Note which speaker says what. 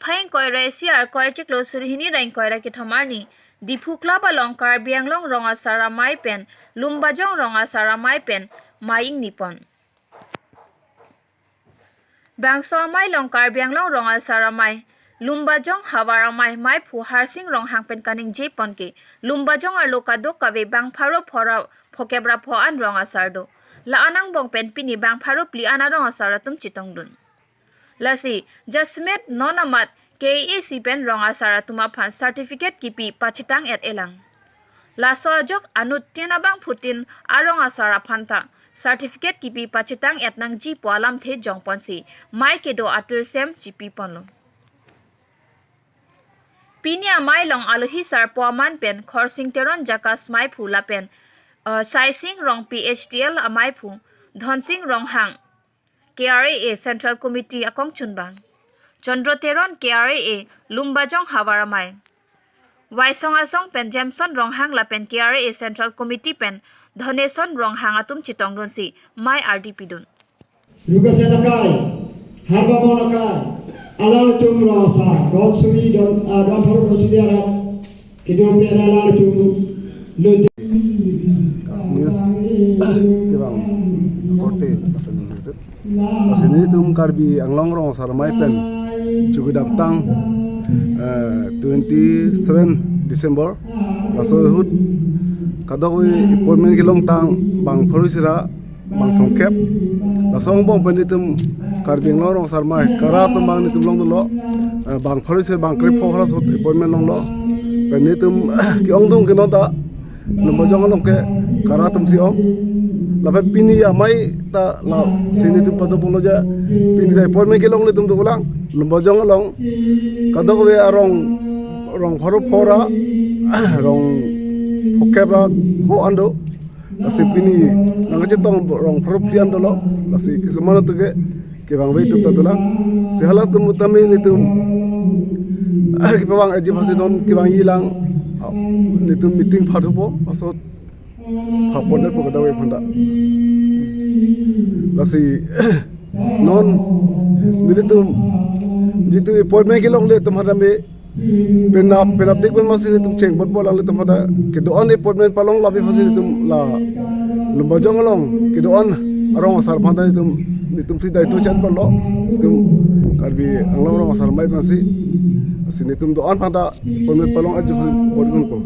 Speaker 1: phaing koi rai siar koi chiklo surhini rain koi ra ki thamarni dipukla ba longkar bianglong ronga sara mai pen lumbajong ronga sara mai pen maing nipon bangso mai longkar bianglong ronga sara mai lumbajong hawara mai phu harsing rong hangpen kaning jepon ke lumbajong ar lokado kawe bang pharo phora phokebra pho an ronga sardo la anang bong pen pini bang pharo pli ana ronga sara tum chitong dun lasi jasmet nonamat KAC pen ronga sara tuma phan certificate kipi pachitang et elang la sojok anut tina bang putin aronga sara phanta certificate kipi pachitang et nang ji poalam the jongpon si mai kedo atul sem jipi ponlo pinia mai long alohi sar poaman pen khorsing teron jakas mai phula pen saising rong PHTL amai phu dhonsing rong hang KRA Central Committee akong chunbang Chandra Teron KRA Lumbajong Hawaramai Waisong asong pen Jameson rong hang la pen KRA Central Committee pen Dhaneson rong hang atum chitong don si mai RDP dun
Speaker 2: Lugasanakai Harbamanakai Alal tum rasa don suri don phor suri arat kido pera alal tum lo
Speaker 3: news kebang kote sini tum karbi anglong rong sarmai pen juga datang 27 December pasal kadoi appointment kilong tang bang pharusira bang thongkep lasong bong penditum karbi anglong rong sarmai kara tum bang nitum long lo bang pharusir bang krip phokhala sot appointment long lo penditum kiong dong kinota lumbajong long ke kara tum si om lapan pini ya mai ta la sini tum padu pun loja pini dai appointment kilong le tum tu ulang lumbajong long kadok we rong pharu phora rong hokebra ho ando lasi pini nang chetong rong pharu plian dolo lasi kismana tu ke bang we tum tulang sehala tum tami ni tum ki bang aji phasi don ki bang ilang ni tum meeting phatu po asot phapon po kadawe phanda lasi non ni tum jitu appointment kilong le tum hadame penap dik ben masih tum cheng bot bolang le tum hada ke doan appointment palong labi phasi tum la lumbajong long ke doan arong sar phanda ni tum si dai to chan bol lo tum karbi anglong rong sar mai pasi sini tum doan phanda appointment palong aju bot gun ko